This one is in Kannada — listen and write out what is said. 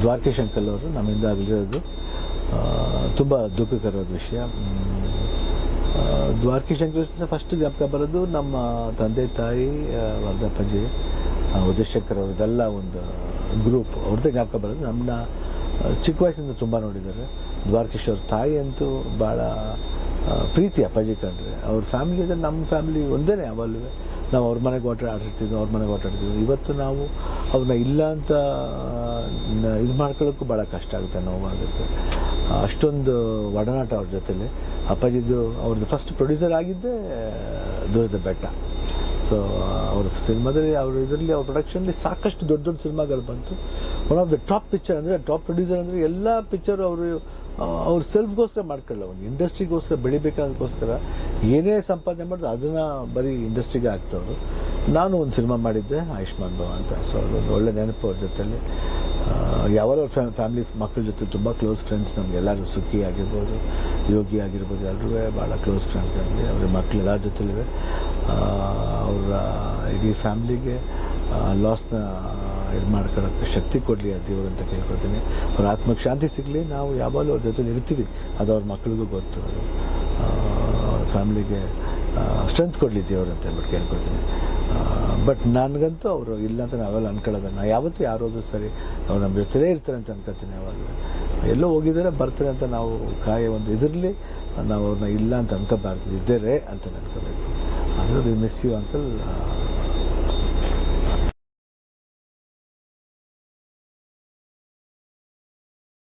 ದ್ವಾರಕೀಶ್ ಅಂಕಲ್ ಅವರು ನಮ್ಮಿಂದ ಆಗಲಿರೋದು ತುಂಬ ದುಃಖಕರವಾದ ವಿಷಯ. ದ್ವಾರಕೀಶ್ ಅಂಕಲ್ ಫಸ್ಟ್ ಜ್ಞಾಪಕ ಬರೋದು ನಮ್ಮ ತಂದೆ ತಾಯಿ ವರದಪ್ಪಾಜಿ ಉದಯಶಂಕರ್ ಅವ್ರದ್ದೆಲ್ಲ ಒಂದು ಗ್ರೂಪ್ ಅವ್ರದ್ದೇ ಜ್ಞಾಪಕ ಬರೋದು. ನಮ್ಮನ್ನ ಚಿಕ್ಕ ವಯಸ್ಸಿಂದ ತುಂಬ ನೋಡಿದ್ದಾರೆ. ದ್ವಾರಕೀಶ್ ಅವ್ರ ತಾಯಿ ಅಂತೂ ಭಾಳ ಪ್ರೀತಿ ಅಪ್ಪಾಜಿ ಕಂಡ್ರೆ. ಅವ್ರ ಫ್ಯಾಮಿಲಿ ಅಂದರೆ ನಮ್ಮ ಫ್ಯಾಮಿಲಿ ಒಂದೇ ಯಾವಾಗಲೂ. ನಾವು ಅವ್ರ ಮನೆಗೆ ಆಟಾಡ್ತಿದ್ವಿ, ಅವ್ರ ಮನೆಗೆ ಆಟಾಡ್ತಿದ್ವಿ. ಇವತ್ತು ನಾವು ಅವ್ರನ್ನ ಇಲ್ಲ ಅಂತ ಇದು ಮಾಡ್ಕೊಳ್ಳೋಕ್ಕೂ ಭಾಳ ಕಷ್ಟ ಆಗುತ್ತೆ, ನೋವಾಗುತ್ತೆ. ಅಷ್ಟೊಂದು ಒಡನಾಟ ಅವ್ರ ಜೊತೆಲಿ. ಅಪ್ಪಾಜಿದು ಅವ್ರದ್ದು ಫಸ್ಟ್ ಪ್ರೊಡ್ಯೂಸರ್ ಆಗಿದ್ದೇ ದೂರದ ಬೆಟ್ಟ. ಸೊ ಅವ್ರ ಸಿನಿಮಾದಲ್ಲಿ ಇದರಲ್ಲಿ ಅವ್ರ ಪ್ರೊಡಕ್ಷನ್ಲಿ ಸಾಕಷ್ಟು ದೊಡ್ಡ ದೊಡ್ಡ ಸಿನಿಮಾಗಳು ಬಂತು. One of the top picture ಅಂದರೆ ಟಾಪ್ ಪ್ರೊಡ್ಯೂಸರ್ ಅಂದರೆ ಎಲ್ಲ ಪಿಕ್ಚರು ಅವ್ರು ಸೆಲ್ಫ್ಗೋಸ್ಕರ ಮಾಡ್ಕೊಳ್ಳ, ಒಂದು ಇಂಡಸ್ಟ್ರಿಗೋಸ್ಕರ ಬೆಳಿಬೇಕನ್ನೋದಕ್ಕೋಸ್ಕರ ಏನೇ ಸಂಪಾದನೆ ಮಾಡಿದ್ರು ಅದನ್ನು ಬರೀ ಇಂಡಸ್ಟ್ರಿಗೆ ಹಾಕ್ತವ್ರು. ನಾನು ಒಂದು ಸಿನಿಮಾ ಮಾಡಿದ್ದೆ ಆಯುಷ್ಮಾನ್ ಭವ ಅಂತ. ಸೊ ಅದೊಂದು ಒಳ್ಳೆ ನೆನಪು ಅವ್ರ ಜೊತೆಲಿ. ಯಾವಾಗಲೂ ಅವ್ರ ಫ್ಯಾಮಿಲಿ ಮಕ್ಕಳ ಜೊತೆ ತುಂಬ ಕ್ಲೋಸ್ ಫ್ರೆಂಡ್ಸ್ ನಮಗೆಲ್ಲರೂ. ಸುಖಿ ಆಗಿರ್ಬೋದು, ಯೋಗಿ ಆಗಿರ್ಬೋದು, ಎಲ್ಲರೂ ಭಾಳ ಕ್ಲೋಸ್ ಫ್ರೆಂಡ್ಸ್ ನಮಗೆ. ಅವ್ರ ಮಕ್ಕಳು ಎಲ್ಲರ ಜೊತೆಲೂ ಅವರ ಇಡೀ ಫ್ಯಾಮ್ಲಿಗೆ ಲಾಸ್ನ ಇದು ಮಾಡ್ಕೊಳ್ಳೋಕ್ಕೆ ಶಕ್ತಿ ಕೊಡಲಿ ಆ ದೇವರು ಅಂತ ಕೇಳ್ಕೊತೀನಿ. ಅವ್ರ ಆತ್ಮಕ್ಕೆ ಶಾಂತಿ ಸಿಗಲಿ. ನಾವು ಯಾವಾಗಲೂ ಅವ್ರ ಜೊತೆಲಿ ಇರ್ತೀವಿ, ಅದು ಅವ್ರ ಮಕ್ಕಳಿಗೂ ಗೊತ್ತು. ಅವ್ರ ಫ್ಯಾಮ್ಲಿಗೆ ಸ್ಟ್ರೆಂತ್ ಕೊಡಲಿ ದೇವರು ಅಂತ ಹೇಳ್ಬಿಟ್ಟು ಕೇಳ್ಕೊತೀನಿ. ಬಟ್ ನನಗಂತೂ ಅವರು ಇಲ್ಲ ಅಂತ ನಾವೆಲ್ಲ ಅನ್ಕೊಳ್ಳೋದನ್ನು ಯಾವತ್ತೂ ಯಾರಾದರೂ ಸರಿ ಅವ್ರು ನಮ್ಮ ಜೊತೆಲೇ ಇರ್ತಾರೆ ಅಂತ ಅನ್ಕೋತೀನಿ. ಯಾವಾಗಲೂ ಎಲ್ಲೋ ಹೋಗಿದ್ದಾರೆ ಬರ್ತಾರೆ ಅಂತ ನಾವು ಒಂದು ಇದರಲ್ಲಿ ನಾವು ಅವ್ರನ್ನ ಇಲ್ಲ ಅಂತ ಅನ್ಕೋಬಾರ್ದು, ಇದ್ದಾರೆ ಅಂತ ಅನ್ಕೋಬೇಕು. ಆದರೂ ವಿ ಮಿಸ್ ಯು ಅಂಕಲ್.